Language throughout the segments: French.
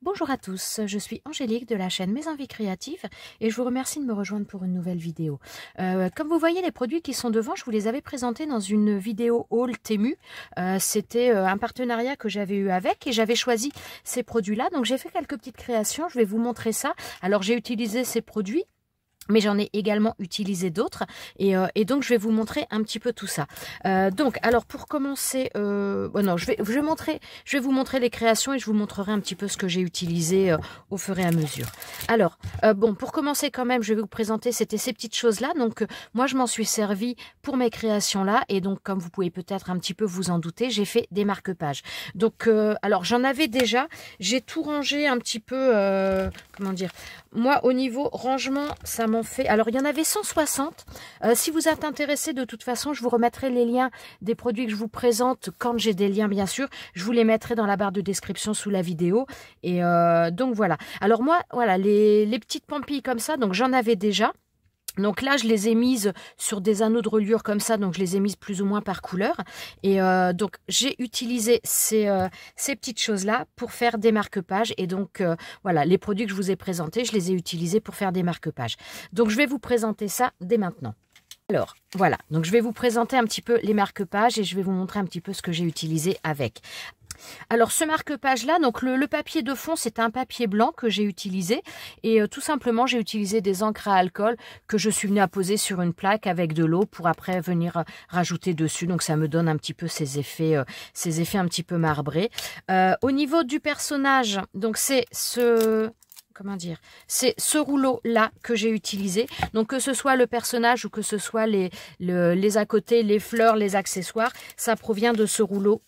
Bonjour à tous, je suis Angélique de la chaîne Mes Envies Créatives et je vous remercie de me rejoindre pour une nouvelle vidéo. Comme vous voyez, les produits qui sont devant, je vous les avais présentés dans une vidéo haul Temu. C'était un partenariat que j'avais eu avec et j'avais choisi ces produits-là. Donc j'ai fait quelques petites créations, je vais vous montrer ça. Alors j'ai utilisé ces produits, mais j'en ai également utilisé d'autres et donc je vais vous montrer un petit peu tout ça. Donc alors pour commencer, non, je vais vous montrer les créations et je vous montrerai un petit peu ce que j'ai utilisé au fur et à mesure. Alors bon, pour commencer quand même, je vais vous présenter, c'était ces petites choses là. Donc moi je m'en suis servi pour mes créations là et donc comme vous pouvez peut-être un petit peu vous en douter, j'ai fait des marque-pages. Donc alors j'en avais déjà, j'ai tout rangé un petit peu, comment dire, moi au niveau rangement ça m'en fait, alors il y en avait 160. Si vous êtes intéressé, de toute façon je vous remettrai les liens des produits que je vous présente quand j'ai des liens, bien sûr je vous les mettrai dans la barre de description sous la vidéo. Et donc voilà, alors moi voilà les petites pampilles comme ça, donc j'en avais déjà. Donc là, je les ai mises sur des anneaux de reliure comme ça, donc je les ai mises plus ou moins par couleur. Et donc, j'ai utilisé ces petites choses-là pour faire des marque-pages. Et donc, voilà, les produits que je vous ai présentés, je les ai utilisés pour faire des marque-pages. Donc, je vais vous présenter ça dès maintenant. Alors, voilà, donc je vais vous présenter un petit peu les marque-pages et je vais vous montrer un petit peu ce que j'ai utilisé avec. Alors ce marque-page là, donc le papier de fond, c'est un papier blanc que j'ai utilisé et tout simplement j'ai utilisé des encres à alcool que je suis venue à poser sur une plaque avec de l'eau pour après venir rajouter dessus. Donc ça me donne un petit peu ces effets un petit peu marbrés. Au niveau du personnage, donc c'est comment dire, c'est ce rouleau là que j'ai utilisé. Donc que ce soit le personnage ou que ce soit les à côté, les fleurs, les accessoires, ça provient de ce rouleau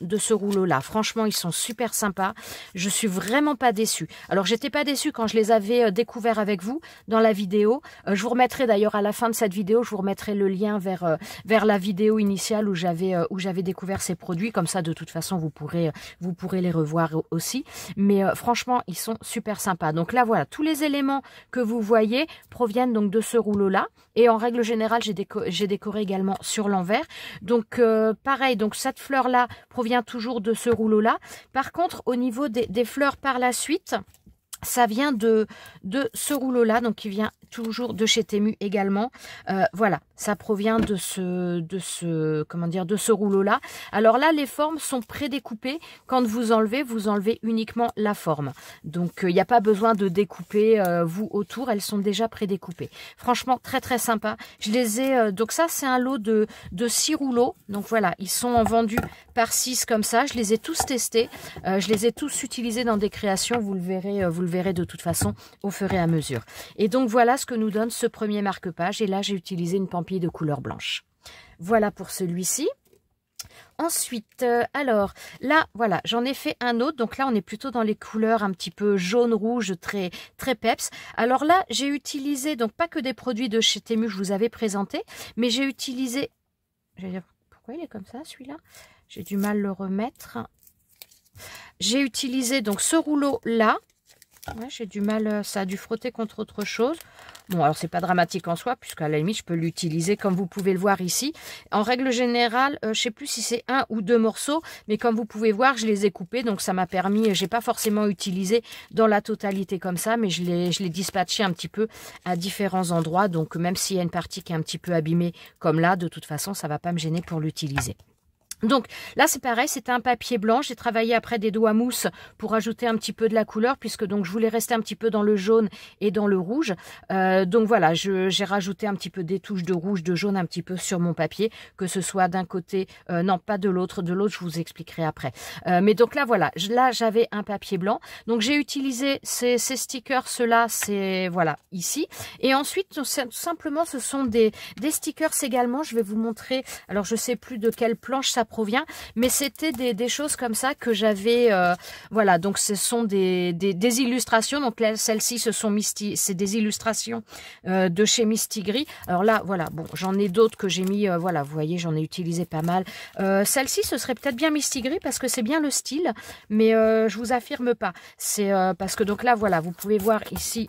là. Franchement, ils sont super sympas. Je suis vraiment pas déçue. Alors j'étais pas déçue quand je les avais découverts avec vous dans la vidéo. Je vous remettrai d'ailleurs à la fin de cette vidéo, je vous remettrai le lien vers la vidéo initiale où j'avais découvert ces produits. Comme ça, de toute façon, vous pourrez les revoir aussi. Mais franchement, ils sont super sympas. Donc là, voilà. Tous les éléments que vous voyez proviennent donc de ce rouleau-là. Et en règle générale, j'ai décoré également sur l'envers. Donc, pareil, donc cette fleur-là provient toujours de ce rouleau-là. Par contre, au niveau des fleurs par la suite, ça vient de ce rouleau-là, donc qui vient toujours de chez Temu également. Voilà, ça provient de ce rouleau-là. Alors là, les formes sont prédécoupées. Quand vous enlevez uniquement la forme. Donc, il n'y a pas besoin de découper vous autour. Elles sont déjà prédécoupées. Franchement, très très sympa. Je les ai. Donc ça, c'est un lot de 6 rouleaux. Donc voilà, ils sont en vendus par 6 comme ça. Je les ai tous testés. Je les ai tous utilisés dans des créations. Vous le verrez de toute façon au fur et à mesure. Et donc voilà ce que nous donne ce premier marque-page. Et là, j'ai utilisé une pampille de couleur blanche. Voilà pour celui-ci. Ensuite, alors là, voilà, j'en ai fait un autre. Donc là, on est plutôt dans les couleurs un petit peu jaune-rouge, très, très peps. Alors là, j'ai utilisé, donc pas que des produits de chez Temu, je vous avais présenté, mais j'ai utilisé... Je vais dire, pourquoi il est comme ça, celui-là? J'ai du mal à le remettre. J'ai utilisé donc ce rouleau-là. Ouais, j'ai du mal, ça a dû frotter contre autre chose. Bon, alors c'est pas dramatique en soi, puisqu'à la limite, je peux l'utiliser comme vous pouvez le voir ici. En règle générale, je sais plus si c'est 1 ou 2 morceaux, mais comme vous pouvez voir, je les ai coupés, donc ça m'a permis, j'ai pas forcément utilisé dans la totalité comme ça, mais je l'ai dispatché un petit peu à différents endroits, donc même s'il y a une partie qui est un petit peu abîmée comme là, de toute façon, ça va pas me gêner pour l'utiliser. Donc là c'est pareil, c'était un papier blanc, j'ai travaillé après des doigts mousse pour ajouter un petit peu de la couleur puisque donc je voulais rester un petit peu dans le jaune et dans le rouge. Donc voilà, j'ai rajouté un petit peu des touches de rouge, de jaune un petit peu sur mon papier, que ce soit d'un côté, non pas de l'autre je vous expliquerai après. Mais donc là voilà, là j'avais un papier blanc, donc j'ai utilisé ces stickers, ceux-là c'est voilà ici. Et ensuite tout simplement ce sont des stickers également, je vais vous montrer, alors je sais plus de quelle planche ça provient, mais c'était des choses comme ça que j'avais, voilà, donc ce sont des illustrations, donc celles-ci c'est des illustrations de chez Misty Gris. Alors là, voilà, bon, j'en ai d'autres que j'ai mis, voilà, vous voyez, j'en ai utilisé pas mal. Celle-ci, ce serait peut-être bien Misty Gris parce que c'est bien le style, mais je vous affirme pas. C'est parce que donc là, voilà, vous pouvez voir ici,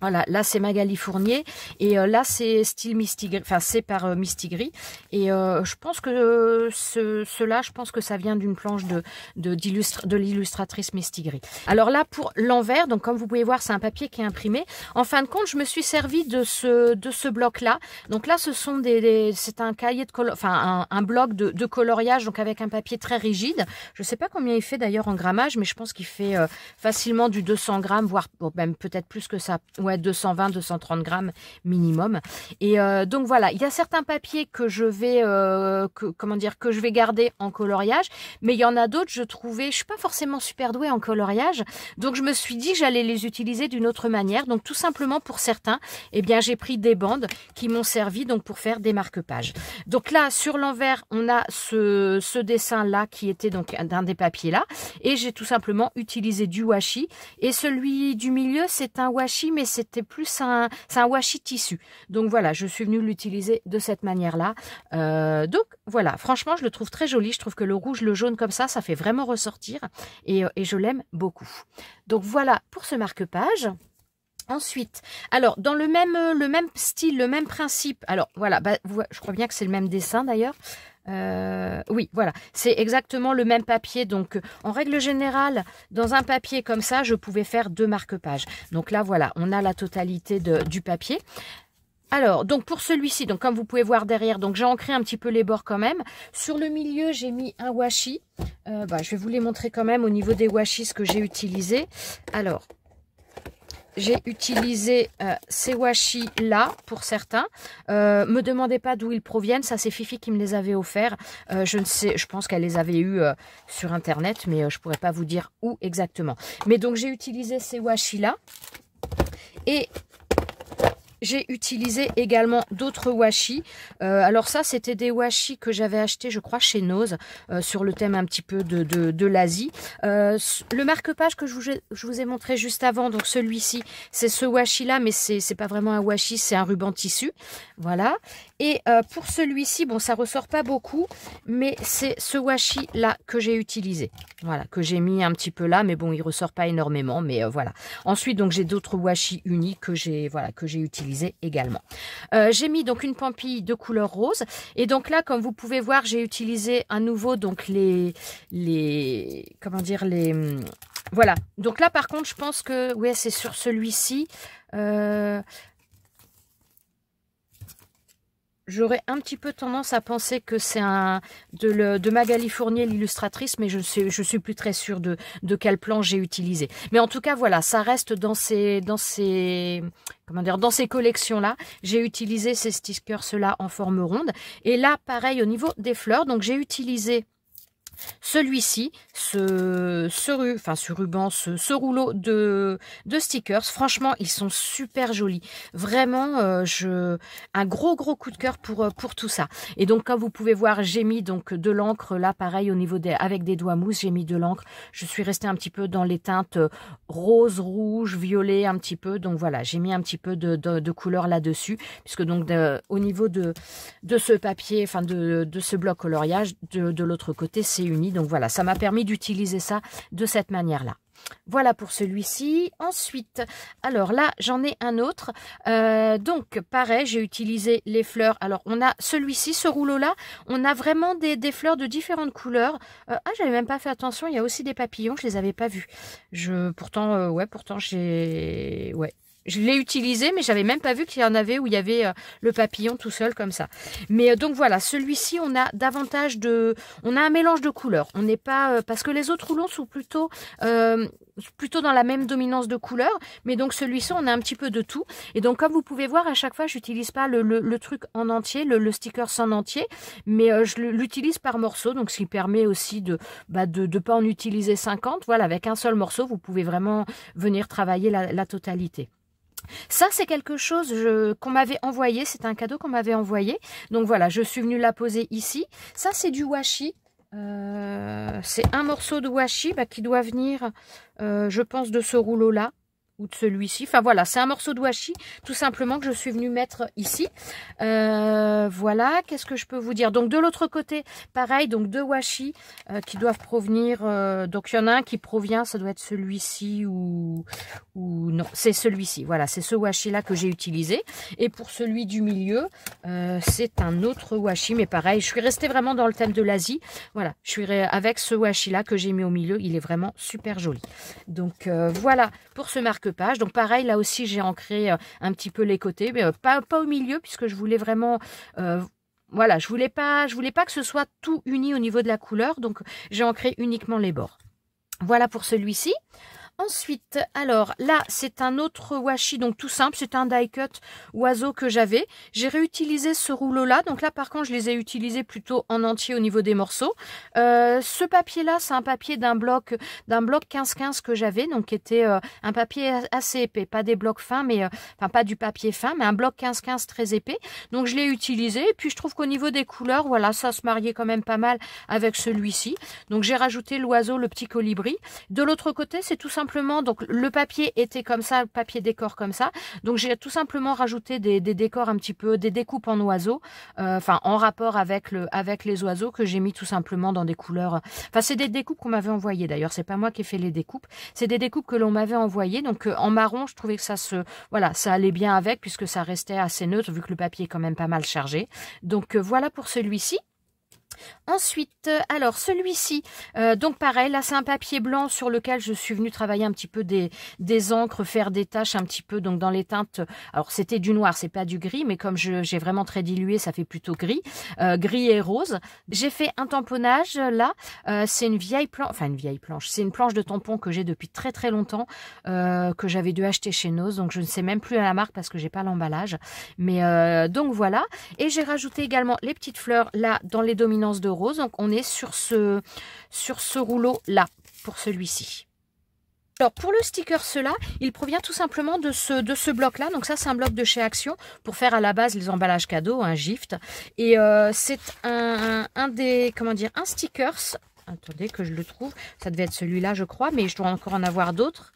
Voilà, là c'est Magali Fournier et là c'est style Mistigris, enfin c'est par Mistigris et je pense que cela, je pense que ça vient d'une planche de l'illustratrice Mistigris. Alors là pour l'envers, donc comme vous pouvez voir c'est un papier qui est imprimé. En fin de compte je me suis servi de ce bloc là. Donc là ce sont c'est un cahier de enfin un bloc de coloriage donc avec un papier très rigide. Je sais pas combien il fait d'ailleurs en grammage, mais je pense qu'il fait facilement du 200 grammes, voire bon, même peut-être plus que ça. Ouais, 220, 230 grammes minimum. Et donc voilà, il y a certains papiers que je vais, que je vais garder en coloriage, mais il y en a d'autres, je trouvais, je suis pas forcément super douée en coloriage, donc je me suis dit que j'allais les utiliser d'une autre manière. Donc tout simplement pour certains, eh bien j'ai pris des bandes qui m'ont servi donc pour faire des marque-pages. Donc là sur l'envers, on a ce dessin là qui était donc d'un des papiers là, et j'ai tout simplement utilisé du washi. Et celui du milieu, c'est un washi, mais c'était plus c'est un washi tissu. Donc voilà, je suis venue l'utiliser de cette manière-là. Donc voilà, franchement, je le trouve très joli. Je trouve que le rouge, le jaune comme ça fait vraiment ressortir. Et je l'aime beaucoup. Donc voilà pour ce marque-page. Ensuite, alors dans le même style, le même principe. Alors voilà, bah, je crois bien que c'est le même dessin d'ailleurs. Oui, voilà, c'est exactement le même papier. Donc, en règle générale, dans un papier comme ça, je pouvais faire 2 marque-pages. Donc là, voilà, on a la totalité du papier. Alors, donc pour celui-ci, donc comme vous pouvez voir derrière, donc j'ai ancré un petit peu les bords quand même. Sur le milieu, j'ai mis un washi. Je vais vous les montrer quand même au niveau des washis ce que j'ai utilisé. Alors, j'ai utilisé ces washi là pour certains. Me demandez pas d'où ils proviennent, ça c'est Fifi qui me les avait offerts. Je ne sais, je pense qu'elle les avait eus sur internet, mais je pourrais pas vous dire où exactement. Mais donc j'ai utilisé ces washi là et j'ai utilisé également d'autres washi. Alors ça, c'était des washi que j'avais acheté, je crois, chez Nose, sur le thème un petit peu de l'Asie. Le marque-page que je vous ai montré juste avant, donc celui-ci, c'est ce washi-là, mais c'est pas vraiment un washi, c'est un ruban tissu. Voilà. Et pour celui-ci, bon, ça ressort pas beaucoup, mais c'est ce washi-là que j'ai utilisé. Voilà, que j'ai mis un petit peu là, mais bon, il ressort pas énormément, mais voilà. Ensuite, donc, j'ai d'autres washi unis que j'ai utilisé également. J'ai mis donc une pampille de couleur rose et donc là comme vous pouvez voir j'ai utilisé à nouveau donc comment dire voilà, donc là par contre je pense que ouais c'est sur celui-ci j'aurais un petit peu tendance à penser que c'est de Magali Fournier, l'illustratrice, mais je suis plus très sûre de quel plan j'ai utilisé. Mais en tout cas, voilà, ça reste dans ces collections-là. J'ai utilisé ces stickers-là en forme ronde. Et là, pareil, au niveau des fleurs, donc j'ai utilisé celui-ci, ce ruban, ce rouleau de stickers, franchement, ils sont super jolis. Vraiment, un gros coup de cœur pour tout ça. Et donc, comme vous pouvez voir, j'ai mis donc de l'encre là, pareil au niveau avec des doigts mousse, j'ai mis de l'encre. Je suis restée un petit peu dans les teintes rose, rouge, violet, un petit peu. Donc voilà, j'ai mis un petit peu de couleur là-dessus, puisque donc au niveau de ce papier, enfin de ce bloc coloriage, de l'autre côté, c'est uni. Donc voilà, ça m'a permis d'utiliser ça de cette manière-là. Voilà pour celui-ci. Ensuite, alors là, j'en ai un autre. Donc, pareil, j'ai utilisé les fleurs. Alors, on a celui-ci, ce rouleau-là. On a vraiment des fleurs de différentes couleurs. J'avais même pas fait attention. Il y a aussi des papillons. Je les avais pas vus. Pourtant, j'ai... Ouais. Je l'ai utilisé, mais j'avais même pas vu qu'il y en avait où il y avait le papillon tout seul comme ça. Mais donc voilà, celui-ci, on a davantage on a un mélange de couleurs. On n'est pas parce que les autres rouleaux sont plutôt dans la même dominance de couleurs, mais donc celui-ci, on a un petit peu de tout. Et donc comme vous pouvez voir, à chaque fois, j'utilise pas le truc en entier, le sticker en entier, mais je l'utilise par morceau, donc ce qui permet aussi de pas en utiliser 50. Voilà, avec un seul morceau, vous pouvez vraiment venir travailler la totalité. Ça, c'est quelque chose qu'on m'avait envoyé. C'est un cadeau qu'on m'avait envoyé. Donc voilà, je suis venue la poser ici. Ça, c'est du washi. C'est un morceau de washi qui doit venir, je pense, de ce rouleau-là. ou de celui-ci. Enfin voilà, c'est un morceau de washi tout simplement que je suis venue mettre ici. Voilà, qu'est-ce que je peux vous dire? Donc de l'autre côté, pareil, donc deux washi qui doivent provenir. Donc il y en a un qui provient, ça doit être celui-ci ou non, c'est celui-ci. Voilà, c'est ce washi là que j'ai utilisé. Et pour celui du milieu, c'est un autre washi, mais pareil, je suis restée vraiment dans le thème de l'Asie. Voilà, je suis avec ce washi là que j'ai mis au milieu, il est vraiment super joli. Donc voilà pour ce marque-page. Donc pareil, là aussi j'ai ancré un petit peu les côtés, mais pas au milieu puisque je voulais vraiment voilà, je voulais pas que ce soit tout uni au niveau de la couleur, donc j'ai ancré uniquement les bords. Voilà pour celui-ci. Ensuite, alors là, c'est un autre washi, donc tout simple, c'est un die cut oiseau que j'avais. J'ai réutilisé ce rouleau-là, donc là par contre, je les ai utilisés plutôt en entier au niveau des morceaux. Ce papier-là, c'est un papier d'un bloc 15-15 que j'avais, donc qui était un papier assez épais, pas des blocs fins, mais enfin pas du papier fin, mais un bloc 15-15 très épais. Donc je l'ai utilisé, et puis je trouve qu'au niveau des couleurs, voilà, ça se mariait quand même pas mal avec celui-ci. Donc j'ai rajouté l'oiseau, le petit colibri. De l'autre côté, c'est tout simplement, donc le papier était comme ça, le papier décor comme ça, donc j'ai tout simplement rajouté des décors un petit peu, des découpes en oiseaux, enfin en rapport avec les oiseaux que j'ai mis tout simplement dans des couleurs, enfin c'est des découpes qu'on m'avait envoyées d'ailleurs, c'est pas moi qui ai fait les découpes, c'est des découpes que l'on m'avait envoyées, donc en marron je trouvais que voilà, ça allait bien avec puisque ça restait assez neutre vu que le papier est quand même pas mal chargé, donc voilà pour celui-ci. Ensuite, alors celui-ci, donc pareil, là c'est un papier blanc sur lequel je suis venue travailler un petit peu des encres, faire des taches un petit peu donc dans les teintes. Alors c'était du noir, c'est pas du gris, mais comme j'ai vraiment très dilué, ça fait plutôt gris, gris et rose. J'ai fait un tamponnage là, c'est une vieille planche, enfin une vieille planche, c'est une planche de tampon que j'ai depuis très très longtemps, que j'avais dû acheter chez Nose, donc je ne sais même plus la marque parce que j'ai pas l'emballage. Mais donc voilà, et j'ai rajouté également les petites fleurs là dans les dominances de rose, donc on est sur ce rouleau là pour celui-ci. Alors pour le sticker, cela, il provient tout simplement de ce bloc là, donc ça c'est un bloc de chez Action pour faire à la base les emballages cadeaux, un gift, et c'est un stickers. Attendez que je le trouve, ça devait être celui-là je crois, mais je dois encore en avoir d'autres.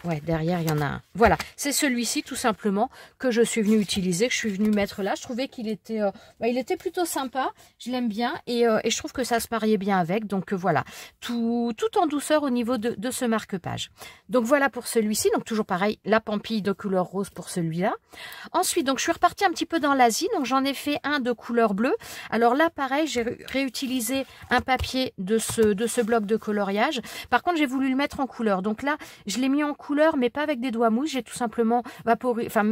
Ouais, derrière, il y en a un. Voilà, c'est celui-ci tout simplement que je suis venue utiliser, que je suis venue mettre là. Je trouvais qu'il était, il était plutôt sympa, je l'aime bien et je trouve que ça se mariait bien avec. Donc voilà, tout en douceur au niveau de ce marque-page. Donc voilà pour celui-ci, donc toujours pareil, la pampille de couleur rose pour celui-là. Ensuite, donc je suis repartie un petit peu dans l'Asie, donc j'en ai fait un de couleur bleue. Alors là, pareil, j'ai réutilisé un papier de ce bloc de coloriage. Par contre, j'ai voulu le mettre en couleur. Donc là, je l'ai mis en couleur, mais pas avec des doigts mousse. J'ai tout simplement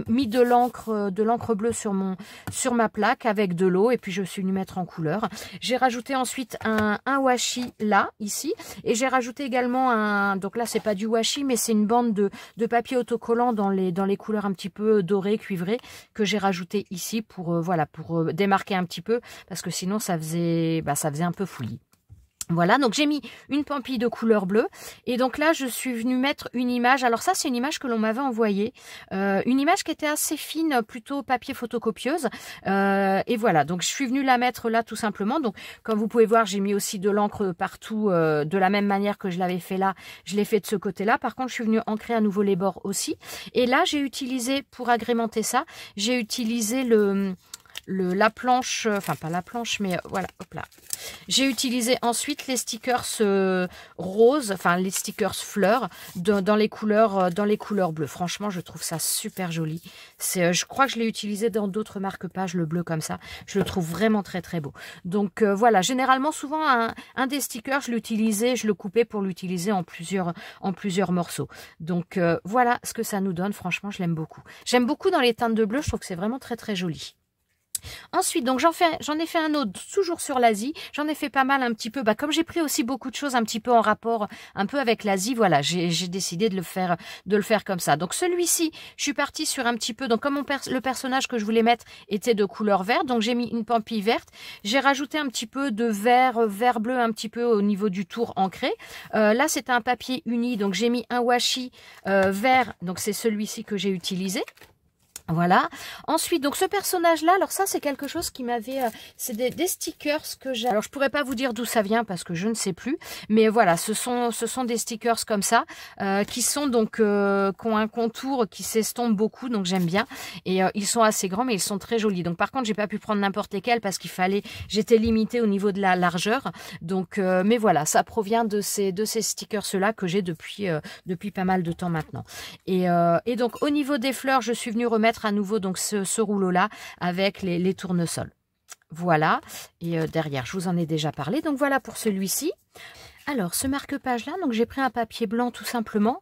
mis de l'encre bleue sur ma plaque avec de l'eau, et puis je suis venue mettre en couleur. J'ai rajouté ensuite un washi là, ici, et j'ai rajouté également donc là c'est pas du washi, mais c'est une bande de papier autocollant dans les couleurs un petit peu dorées, cuivrées, que j'ai rajouté ici pour démarquer un petit peu, parce que sinon ça faisait un peu fouillis. Voilà, donc j'ai mis une pampille de couleur bleue, et donc là je suis venue mettre une image. Alors ça c'est une image que l'on m'avait envoyée, une image qui était assez fine, plutôt papier photocopieuse, et voilà, donc je suis venue la mettre là tout simplement. Donc comme vous pouvez voir, j'ai mis aussi de l'encre partout, de la même manière que je l'avais fait là, je l'ai fait de ce côté là. Par contre je suis venue ancrer à nouveau les bords aussi, et là j'ai utilisé, pour agrémenter ça, j'ai utilisé la planche, enfin pas la planche, mais voilà, hop là. J'ai utilisé ensuite les stickers roses, enfin les stickers fleurs dans les couleurs bleues. Franchement, je trouve ça super joli. Je crois que je l'ai utilisé dans d'autres marque-pages, le bleu comme ça. Je le trouve vraiment très très beau. Donc voilà, généralement souvent un des stickers, je l'utilisais, je le coupais pour l'utiliser en plusieurs morceaux. Donc voilà ce que ça nous donne. Franchement, je l'aime beaucoup. J'aime beaucoup dans les teintes de bleu. Je trouve que c'est vraiment très très joli. Ensuite, donc j'en ai fait un autre, toujours sur l'Asie. J'en ai fait pas mal un petit peu. Comme j'ai pris aussi beaucoup de choses un petit peu en rapport un peu avec l'Asie, voilà, j'ai décidé de le faire comme ça. Donc celui-ci, je suis partie sur un petit peu. Donc comme le personnage que je voulais mettre était de couleur verte, donc j'ai mis une pampille verte. J'ai rajouté un petit peu de vert bleu un petit peu au niveau du tour ancré. Là, c'était un papier uni, donc j'ai mis un washi vert. Donc c'est celui-ci que j'ai utilisé. Voilà. Ensuite, donc ce personnage-là, alors ça c'est quelque chose qui m'avait, c'est des stickers que j'ai. Alors je pourrais pas vous dire d'où ça vient parce que je ne sais plus, mais voilà, ce sont des stickers comme ça qui sont donc qui ont un contour qui s'estompe beaucoup, donc j'aime bien. Et ils sont assez grands, mais ils sont très jolis. Donc par contre, j'ai pas pu prendre n'importe lesquels parce qu'il fallait, j'étais limitée au niveau de la largeur. Donc, mais voilà, ça provient de ces stickers-là que j'ai depuis pas mal de temps maintenant. Et donc au niveau des fleurs, je suis venue remettre à nouveau donc ce rouleau-là avec les tournesols. Voilà, et derrière, je vous en ai déjà parlé. Donc voilà pour celui-ci. Alors, ce marque-page-là, donc j'ai pris un papier blanc tout simplement.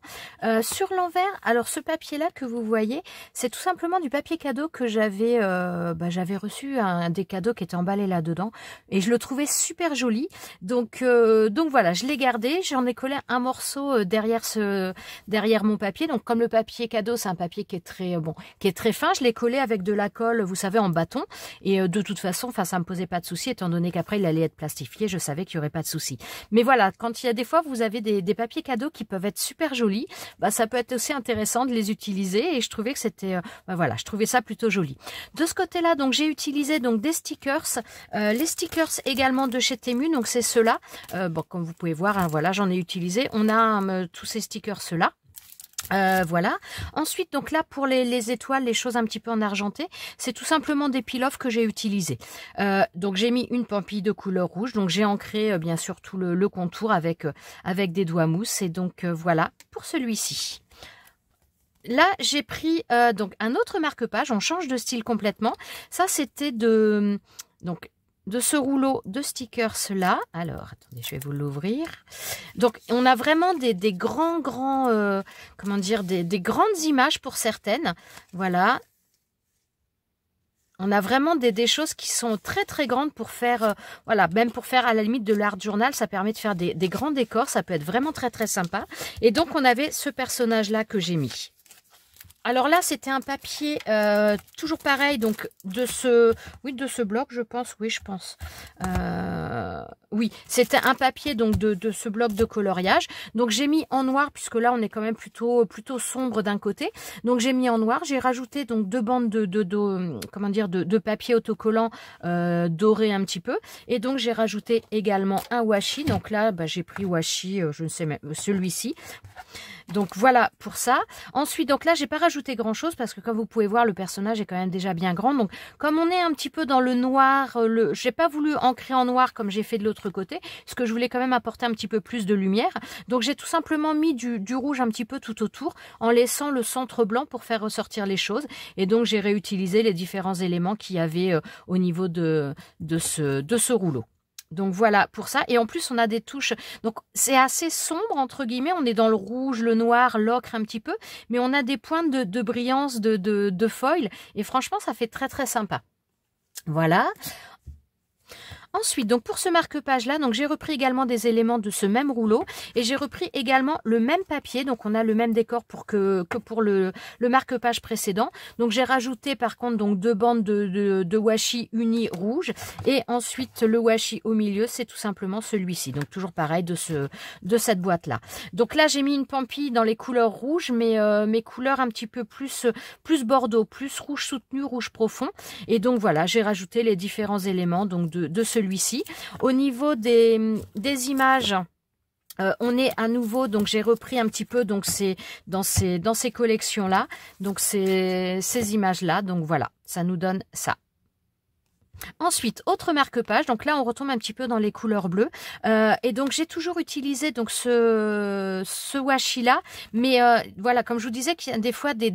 Sur l'envers, alors ce papier-là que vous voyez, c'est tout simplement du papier cadeau que j'avais reçu, un des cadeaux qui était emballé là-dedans. Et je le trouvais super joli. Donc voilà, je l'ai gardé. J'en ai collé un morceau derrière mon papier. Donc comme le papier cadeau, c'est un papier qui est très fin, je l'ai collé avec de la colle, vous savez, en bâton. Et de toute façon, ça me posait pas de souci, étant donné qu'après, il allait être plastifié. Je savais qu'il y aurait pas de souci. Mais voilà, quand il y a des fois, vous avez des papiers cadeaux qui peuvent être super jolis, ça peut être aussi intéressant de les utiliser et je trouvais que c'était, voilà, je trouvais ça plutôt joli. De ce côté-là, donc j'ai utilisé donc des stickers, les stickers également de chez Temu, donc c'est ceux-là. Comme vous pouvez voir, hein, voilà, j'en ai utilisé. On a tous ces stickers-là. Voilà. Ensuite, donc là, pour les étoiles, les choses un petit peu en argenté, c'est tout simplement des peel-off que j'ai utilisés. Donc, j'ai mis une pampille de couleur rouge. Donc, j'ai ancré, bien sûr, tout le contour avec des doigts mousse. Et donc, voilà pour celui-ci. Là, j'ai pris donc un autre marque-page. On change de style complètement. Ça, c'était de ce rouleau de stickers là. Alors, attendez, je vais vous l'ouvrir. Donc, on a vraiment des grands, comment dire, des grandes images pour certaines. Voilà. On a vraiment des choses qui sont très, très grandes pour faire, voilà, même pour faire à la limite de l'art journal, ça permet de faire des grands décors. Ça peut être vraiment très, très sympa. Et donc, on avait ce personnage-là que j'ai mis. Alors là, c'était un papier toujours pareil, donc de ce bloc, je pense. Oui, je pense. Oui, c'était un papier donc de ce bloc de coloriage. Donc j'ai mis en noir puisque là on est quand même plutôt sombre d'un côté. Donc j'ai mis en noir. J'ai rajouté donc deux bandes de papier autocollant doré un petit peu. Et donc j'ai rajouté également un washi. Donc là, j'ai pris washi, je ne sais même celui-ci. Donc voilà pour ça. Ensuite, donc là, j'ai pas rajouté grand chose parce que comme vous pouvez voir, le personnage est quand même déjà bien grand. Donc comme on est un petit peu dans le noir, j'ai pas voulu ancrer en noir comme j'ai fait de l'autre côté, parce que je voulais quand même apporter un petit peu plus de lumière. Donc j'ai tout simplement mis du rouge un petit peu tout autour, en laissant le centre blanc pour faire ressortir les choses. Et donc j'ai réutilisé les différents éléments qu'il y avait au niveau de ce rouleau. Donc voilà pour ça. Et en plus, on a des touches. Donc c'est assez sombre, entre guillemets. On est dans le rouge, le noir, l'ocre un petit peu. Mais on a des pointes de brillance, de foil. Et franchement, ça fait très très sympa. Voilà. Ensuite, donc pour ce marque-page-là, donc j'ai repris également des éléments de ce même rouleau et j'ai repris également le même papier. Donc on a le même décor que pour le marque-page précédent. Donc j'ai rajouté par contre donc deux bandes de washi uni rouge et ensuite le washi au milieu, c'est tout simplement celui-ci. Donc toujours pareil de cette boîte-là. Donc là j'ai mis une pampille dans les couleurs rouges, mais mes couleurs un petit peu plus bordeaux, plus rouge soutenu, rouge profond. Et donc voilà, j'ai rajouté les différents éléments donc de celui-ci. Au niveau des images, on est à nouveau, donc j'ai repris un petit peu donc c'est dans ces collections-là, donc ces images-là, donc voilà, ça nous donne ça. Ensuite, autre marque-page, donc là on retombe un petit peu dans les couleurs bleues et donc j'ai toujours utilisé donc ce washi là, mais voilà, comme je vous disais qu'il y a des fois des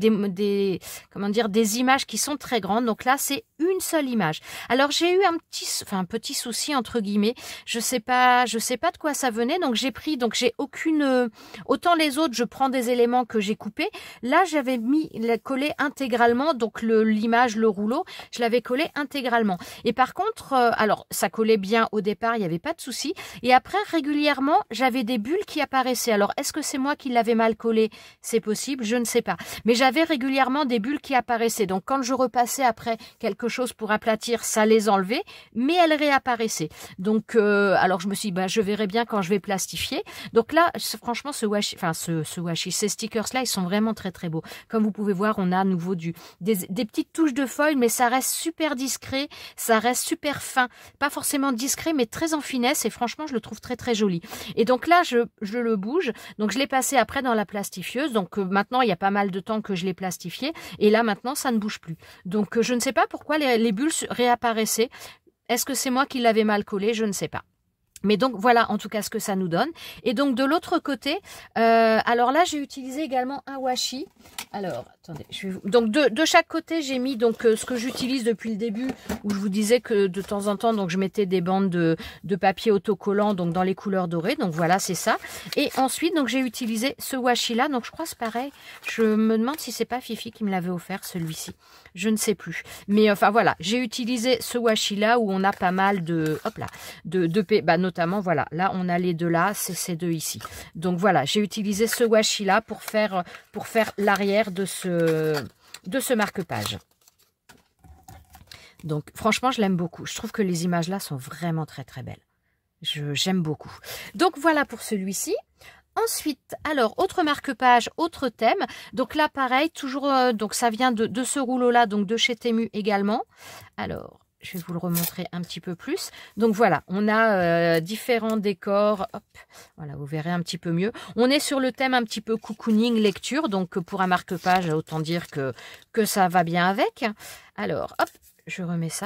images qui sont très grandes, donc là c'est une seule image. Alors j'ai eu un petit souci entre guillemets, je sais pas de quoi ça venait, donc j'ai aucune, autant les autres je prends des éléments que j'ai coupés, là j'avais collé intégralement, donc l'image, le rouleau, je l'avais collé intégralement. Et par contre, alors ça collait bien au départ, il n'y avait pas de souci. Et après, régulièrement, j'avais des bulles qui apparaissaient. Alors, est-ce que c'est moi qui l'avais mal collé? C'est possible, je ne sais pas. Mais j'avais régulièrement des bulles qui apparaissaient. Donc, quand je repassais après quelque chose pour aplatir, ça les enlevait, mais elles réapparaissaient. Donc, alors je me suis dit, bah, je verrai bien quand je vais plastifier. Donc là, franchement, ce washi, ces stickers-là, ils sont vraiment très très beaux. Comme vous pouvez voir, on a à nouveau des petites touches de foil, mais ça reste super discret, ça reste super fin. Pas forcément discret, mais très en finesse. Et franchement, je le trouve très très joli. Et donc là, je le bouge. Donc je l'ai passé après dans la plastifieuse. Donc maintenant, il y a pas mal de temps que je l'ai plastifié. Et là, maintenant, ça ne bouge plus. Donc je ne sais pas pourquoi les bulles réapparaissaient. Est-ce que c'est moi qui l'avais mal collé? Je ne sais pas. Mais donc voilà en tout cas ce que ça nous donne. Et donc de l'autre côté, alors là j'ai utilisé également un washi. Alors attendez, donc de chaque côté j'ai mis donc ce que j'utilise depuis le début, où je vous disais que de temps en temps donc je mettais des bandes de papier autocollant donc dans les couleurs dorées. Donc voilà, c'est ça. Et ensuite donc j'ai utilisé ce washi là. Donc je crois c'est pareil. Je me demande si c'est pas Fifi qui me l'avait offert celui-ci. Je ne sais plus. Mais enfin voilà, j'ai utilisé ce washi là où on a pas mal de hop là notamment voilà, là on a les deux là, c'est ces deux ici. Donc voilà, j'ai utilisé ce washi là pour faire l'arrière de ce marque-page. Donc franchement, je l'aime beaucoup. Je trouve que les images là sont vraiment très très belles. J'aime beaucoup. Donc voilà pour celui-ci. Ensuite, alors, autre marque-page, autre thème. Donc là, pareil, toujours, donc ça vient de ce rouleau-là, donc de chez Temu également. Alors, je vais vous le remontrer un petit peu plus. Donc voilà, on a différents décors. Hop, voilà, vous verrez un petit peu mieux. On est sur le thème un petit peu cocooning lecture. Donc pour un marque-page, autant dire que ça va bien avec. Alors, hop, je remets ça.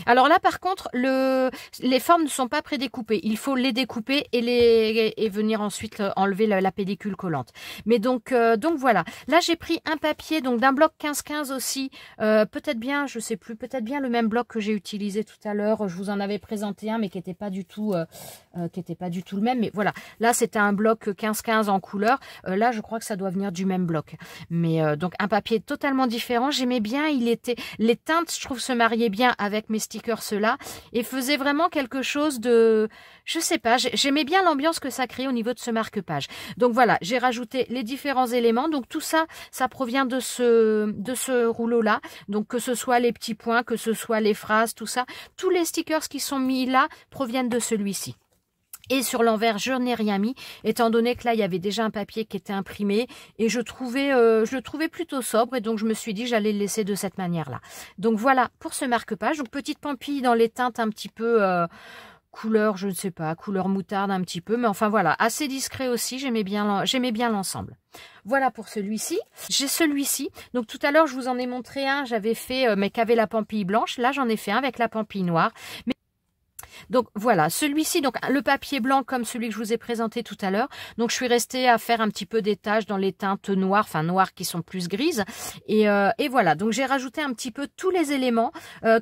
Alors là, par contre, les formes ne sont pas prédécoupées. Il faut les découper et venir ensuite enlever la pellicule collante. Mais donc voilà. Là, j'ai pris un papier donc d'un bloc 15-15 aussi. Peut-être bien, je sais plus, peut-être bien le même bloc que j'ai utilisé tout à l'heure. Je vous en avais présenté un, mais qui n'était pas du tout le même. Mais voilà, là, c'était un bloc 15-15 en couleur. Là, je crois que ça doit venir du même bloc. Mais donc un papier totalement différent. J'aimais bien. Les teintes, je trouve, se mariaient bien avec mes stickers ceux-là et faisait vraiment quelque chose de, je sais pas, j'aimais bien l'ambiance que ça crée au niveau de ce marque-page. Donc voilà, j'ai rajouté les différents éléments. Donc tout ça, ça provient de ce rouleau-là. Donc que ce soit les petits points, que ce soit les phrases, tout ça, tous les stickers qui sont mis là proviennent de celui-ci. Et sur l'envers, je n'ai rien mis, étant donné que là, il y avait déjà un papier qui était imprimé. Et je le trouvais plutôt sobre. Et donc, je me suis dit, j'allais le laisser de cette manière-là. Donc, voilà pour ce marque-page. Donc, petite pampille dans les teintes un petit peu couleur, je ne sais pas, couleur moutarde un petit peu. Mais enfin, voilà, assez discret aussi. J'aimais bien l'ensemble. Voilà pour celui-ci. J'ai celui-ci. Donc, tout à l'heure, je vous en ai montré un. J'avais fait, mais qu'avait la pampille blanche. Là, j'en ai fait un avec la pampille noire. Donc voilà, celui-ci, donc le papier blanc comme celui que je vous ai présenté tout à l'heure. Donc je suis restée à faire un petit peu des taches dans les teintes noires, enfin noires qui sont plus grises. Et voilà, donc j'ai rajouté un petit peu tous les éléments.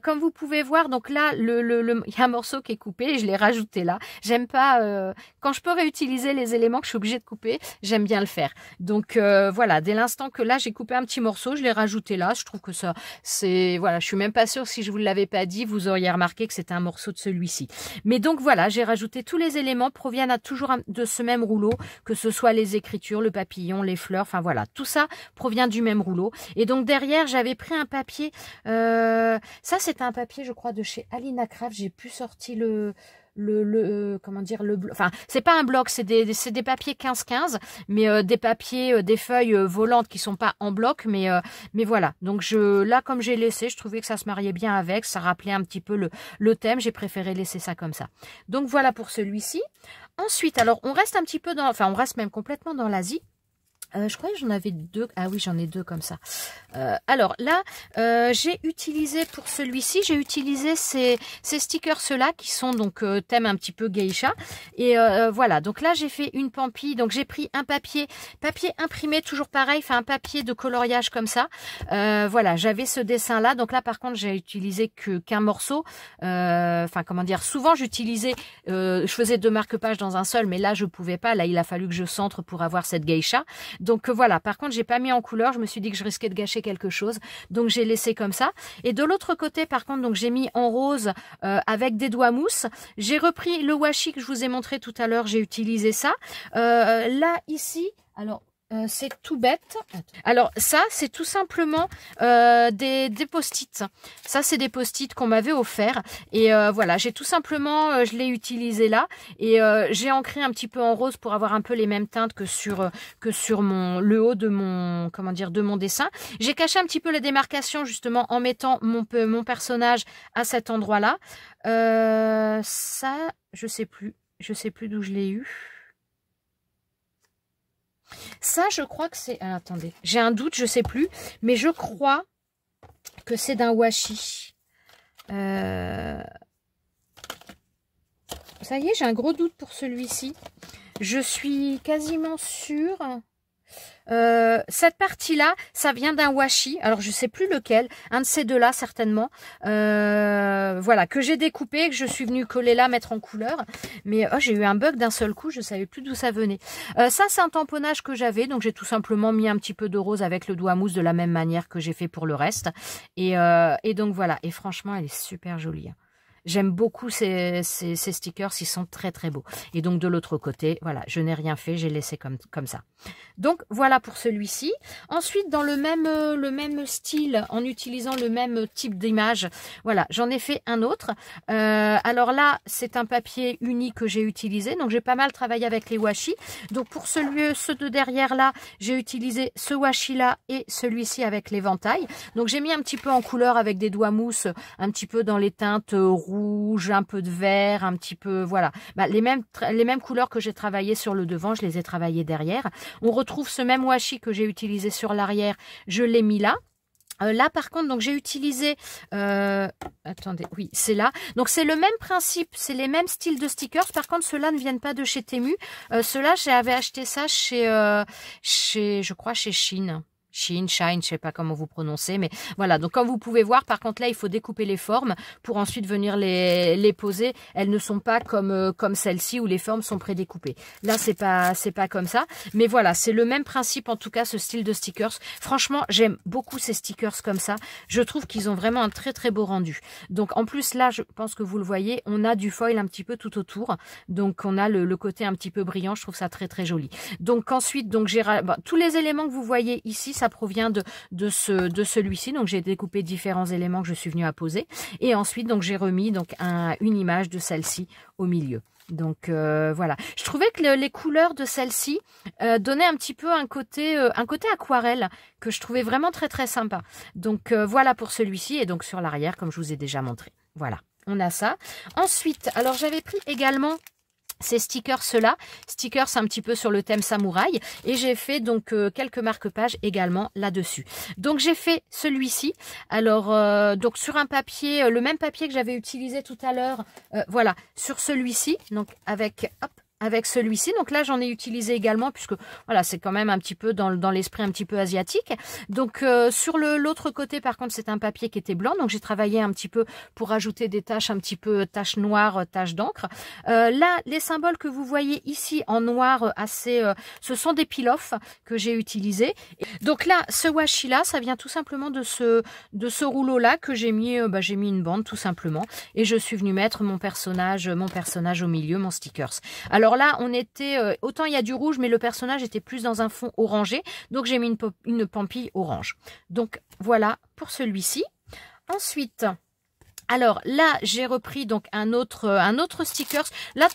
Comme vous pouvez voir, donc là, il y a un morceau qui est coupé et je l'ai rajouté là. J'aime pas, quand je peux réutiliser les éléments que je suis obligée de couper, j'aime bien le faire. Donc voilà, dès l'instant que là j'ai coupé un petit morceau, je l'ai rajouté là. Je trouve que ça, c'est, voilà, je suis même pas sûre, si je vous l'avais pas dit, vous auriez remarqué que c'était un morceau de celui-ci. Mais donc voilà, j'ai rajouté tous les éléments, proviennent toujours de ce même rouleau, que ce soit les écritures, le papillon, les fleurs, enfin voilà, tout ça provient du même rouleau. Et donc derrière, j'avais pris un papier, ça c'est un papier je crois de chez Alina Craft, j'ai plus sorti comment dire, enfin c'est pas un bloc, c'est des papiers 15-15, mais des papiers, des feuilles volantes qui sont pas en bloc, mais voilà. Donc là comme j'ai laissé, je trouvais que ça se mariait bien avec, ça rappelait un petit peu le thème, j'ai préféré laisser ça comme ça. Donc voilà pour celui-ci. Ensuite, alors on reste un petit peu on reste même complètement dans l'Asie. Je crois que j'en avais deux. Ah oui, j'en ai deux comme ça. Alors là, j'ai utilisé pour celui-ci, j'ai utilisé ces stickers-là qui sont donc thème un petit peu geisha. Et voilà, donc là j'ai fait une pampille. Donc j'ai pris un papier imprimé, toujours pareil, enfin un papier de coloriage comme ça. Voilà, j'avais ce dessin-là. Donc là par contre, j'ai utilisé qu'un morceau. Enfin comment dire, souvent j'utilisais, je faisais deux marque-pages dans un seul, mais là je pouvais pas. Là il a fallu que je centre pour avoir cette geisha. Donc voilà, par contre, j'ai pas mis en couleur. Je me suis dit que je risquais de gâcher quelque chose. Donc j'ai laissé comme ça. Et de l'autre côté, par contre, donc j'ai mis en rose avec des doigts mousse. J'ai repris le washi que je vous ai montré tout à l'heure. J'ai utilisé ça. Là, ici, alors... c'est tout bête. Alors ça, c'est tout simplement des post-it. Ça, c'est des post-it qu'on m'avait offert. Et voilà, j'ai tout simplement, je l'ai utilisé là. Et j'ai ancré un petit peu en rose pour avoir un peu les mêmes teintes que sur le haut de mon, comment dire, de mon dessin. J'ai caché un petit peu la démarcation justement en mettant mon personnage à cet endroit-là. Ça, je sais plus d'où je l'ai eu. Ça, je crois que c'est... Ah, attendez, j'ai un doute, je sais plus. Mais je crois que c'est d'un washi. Ça y est, j'ai un gros doute pour celui-ci. Je suis quasiment sûre... cette partie-là, ça vient d'un washi. Alors, je sais plus lequel. Un de ces deux-là, certainement. Voilà, que j'ai découpé, que je suis venue coller là, mettre en couleur. Mais oh, j'ai eu un bug d'un seul coup. Je savais plus d'où ça venait. Ça, c'est un tamponnage que j'avais. Donc, j'ai tout simplement mis un petit peu de rose avec le doigt mousse de la même manière que j'ai fait pour le reste. Et donc, voilà. Et franchement, elle est super jolie. J'aime beaucoup ces stickers, ils sont très très beaux. Et donc de l'autre côté, voilà, je n'ai rien fait, j'ai laissé comme ça. Donc voilà pour celui-ci. Ensuite, dans le même style, en utilisant le même type d'image, voilà, j'en ai fait un autre. Alors là, c'est un papier uni que j'ai utilisé. Donc j'ai pas mal travaillé avec les washi. Donc pour ceux de derrière là, j'ai utilisé ce washi là et celui-ci avec l'éventail. Donc j'ai mis un petit peu en couleur avec des doigts mousse, un petit peu dans les teintes rouge, un peu de vert, un petit peu, voilà. Bah, les mêmes couleurs que j'ai travaillées sur le devant, je les ai travaillées derrière. On retrouve ce même washi que j'ai utilisé sur l'arrière, je l'ai mis là. Là, par contre, donc j'ai utilisé... attendez, oui, c'est là. Donc, c'est le même principe, c'est les mêmes styles de stickers. Par contre, ceux-là ne viennent pas de chez Temu. Ceux-là, j'avais acheté ça je crois, chez Shein. Shine, je sais pas comment vous prononcez, mais voilà. Donc, comme vous pouvez voir, par contre, là, il faut découper les formes pour ensuite venir les poser. Elles ne sont pas comme celle-ci où les formes sont prédécoupées. Là, c'est pas comme ça. Mais voilà, c'est le même principe, en tout cas, ce style de stickers. Franchement, j'aime beaucoup ces stickers comme ça. Je trouve qu'ils ont vraiment un très, très beau rendu. Donc, en plus, là, je pense que vous le voyez, on a du foil un petit peu tout autour. Donc, on a le côté un petit peu brillant. Je trouve ça très, très joli. Donc, ensuite, donc j'ai tous les éléments que vous voyez ici, ça provient de celui-ci. Donc j'ai découpé différents éléments que je suis venue à poser. Et ensuite, donc j'ai remis donc une image de celle-ci au milieu. Donc voilà. Je trouvais que les couleurs de celle-ci donnaient un petit peu un côté aquarelle que je trouvais vraiment très très sympa. Donc voilà pour celui-ci. Et donc sur l'arrière, comme je vous ai déjà montré. Voilà, on a ça. Ensuite, alors j'avais pris également ces stickers-là, stickers un petit peu sur le thème samouraï, et j'ai fait donc quelques marque-pages également là-dessus. Donc j'ai fait celui-ci, alors donc sur un papier, le même papier que j'avais utilisé tout à l'heure, voilà, sur celui-ci, donc avec celui-ci. Donc là, j'en ai utilisé également puisque voilà, c'est quand même un petit peu dans l'esprit un petit peu asiatique. Donc sur l'autre côté, par contre, c'est un papier qui était blanc. Donc j'ai travaillé un petit peu pour rajouter des taches un petit peu taches noires, taches d'encre. Là, les symboles que vous voyez ici en noir ce sont des peel-off que j'ai utilisés. Donc là, ce washi là, ça vient tout simplement de ce rouleau là que j'ai mis une bande tout simplement et je suis venue mettre mon personnage au milieu, mon stickers. Alors là, on était... autant il y a du rouge, mais le personnage était plus dans un fond orangé. Donc, j'ai mis une pampille orange. Donc, voilà pour celui-ci. Ensuite... Alors là, j'ai repris donc un autre stickers. Là,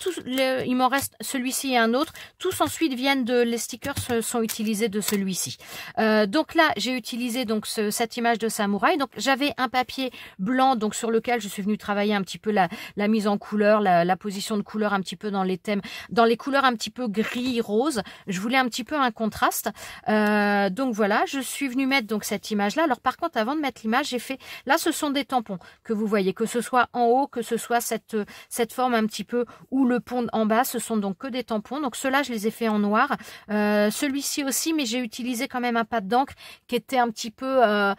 il m'en reste celui-ci et un autre. Tous ensuite viennent les stickers sont utilisés de celui-ci. Donc là, j'ai utilisé donc cette image de samouraï. Donc j'avais un papier blanc donc sur lequel je suis venue travailler un petit peu la mise en couleur, la position de couleur un petit peu dans les thèmes, dans les couleurs un petit peu gris rose. Je voulais un petit peu un contraste. Donc voilà, je suis venue mettre donc cette image là. Alors par contre, avant de mettre l'image, j'ai fait là, ce sont des tampons que vous voyez. Que ce soit en haut, que ce soit cette forme un petit peu ou le pont en bas, ce sont donc que des tampons. Donc ceux-là, je les ai fait en noir. Celui-ci aussi, mais j'ai utilisé quand même un pad d'encre qui était un petit peu... un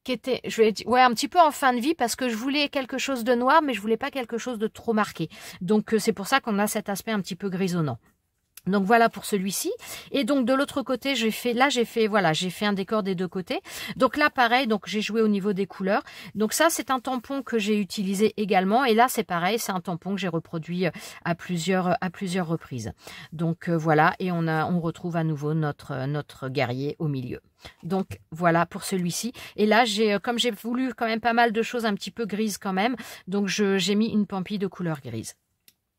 petit peu en fin de vie parce que je voulais quelque chose de noir, mais je voulais pas quelque chose de trop marqué. Donc c'est pour ça qu'on a cet aspect un petit peu grisonnant. Donc voilà pour celui-ci. Et donc de l'autre côté, j'ai fait un décor des deux côtés. Donc là pareil, donc j'ai joué au niveau des couleurs. Donc ça c'est un tampon que j'ai utilisé également. Et là c'est pareil, c'est un tampon que j'ai reproduit à plusieurs reprises. Donc voilà, et on retrouve à nouveau notre guerrier au milieu. Donc voilà pour celui-ci. Et là comme j'ai voulu quand même pas mal de choses un petit peu grises quand même, donc j'ai mis une pampille de couleur grise.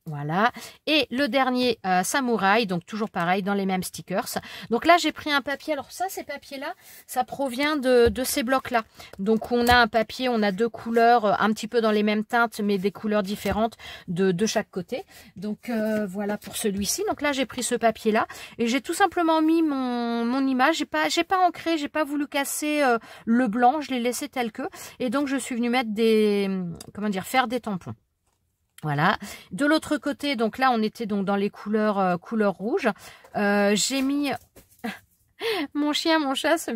Voilà, et le dernier samouraï, donc toujours pareil dans les mêmes stickers. Donc là j'ai pris un papier, alors ça ces papiers là, ça provient de ces blocs là. Donc on a un papier, on a deux couleurs, un petit peu dans les mêmes teintes mais des couleurs différentes de chaque côté. Donc voilà pour celui-ci. Donc là j'ai pris ce papier là et j'ai tout simplement mis mon image. J'ai pas ancré, j'ai pas voulu casser le blanc, je l'ai laissé tel que. Et donc je suis venue mettre faire des tampons. Voilà. De l'autre côté, donc là, on était donc dans les couleurs rouges. J'ai mis... Mon chien, mon chat sont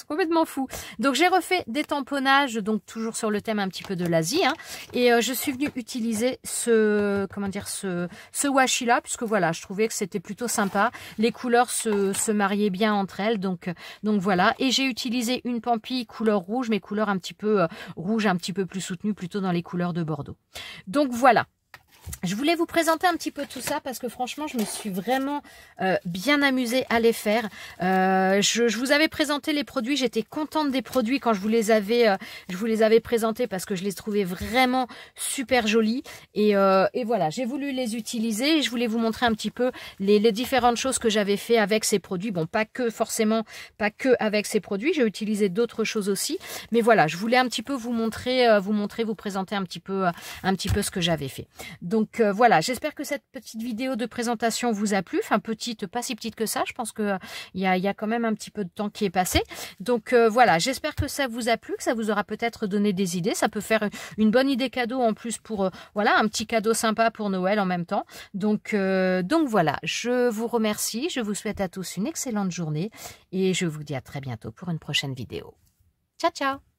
complètement fous. Donc j'ai refait des tamponnages, donc toujours sur le thème un petit peu de l'Asie. Hein, et je suis venue utiliser ce washi là, puisque voilà, je trouvais que c'était plutôt sympa. Les couleurs se mariaient bien entre elles, donc voilà. Et j'ai utilisé une pampille couleur rouge, mais couleur un petit peu rouge, un petit peu plus soutenue, plutôt dans les couleurs de Bordeaux. Donc voilà. Je voulais vous présenter un petit peu tout ça parce que franchement, je me suis vraiment bien amusée à les faire. Je vous avais présenté les produits, j'étais contente des produits quand je vous les avais présentés parce que je les trouvais vraiment super jolis. Et voilà, j'ai voulu les utiliser et je voulais vous montrer un petit peu les différentes choses que j'avais fait avec ces produits. Bon, pas que avec ces produits, j'ai utilisé d'autres choses aussi. Mais voilà, je voulais un petit peu vous présenter un petit peu ce que j'avais fait. Donc voilà, j'espère que cette petite vidéo de présentation vous a plu. Enfin petite, pas si petite que ça. Je pense que il y a quand même un petit peu de temps qui est passé. Donc voilà, j'espère que ça vous a plu, que ça vous aura peut-être donné des idées. Ça peut faire une bonne idée cadeau en plus pour voilà, un petit cadeau sympa pour Noël en même temps. Donc voilà, je vous remercie. Je vous souhaite à tous une excellente journée et je vous dis à très bientôt pour une prochaine vidéo. Ciao ciao!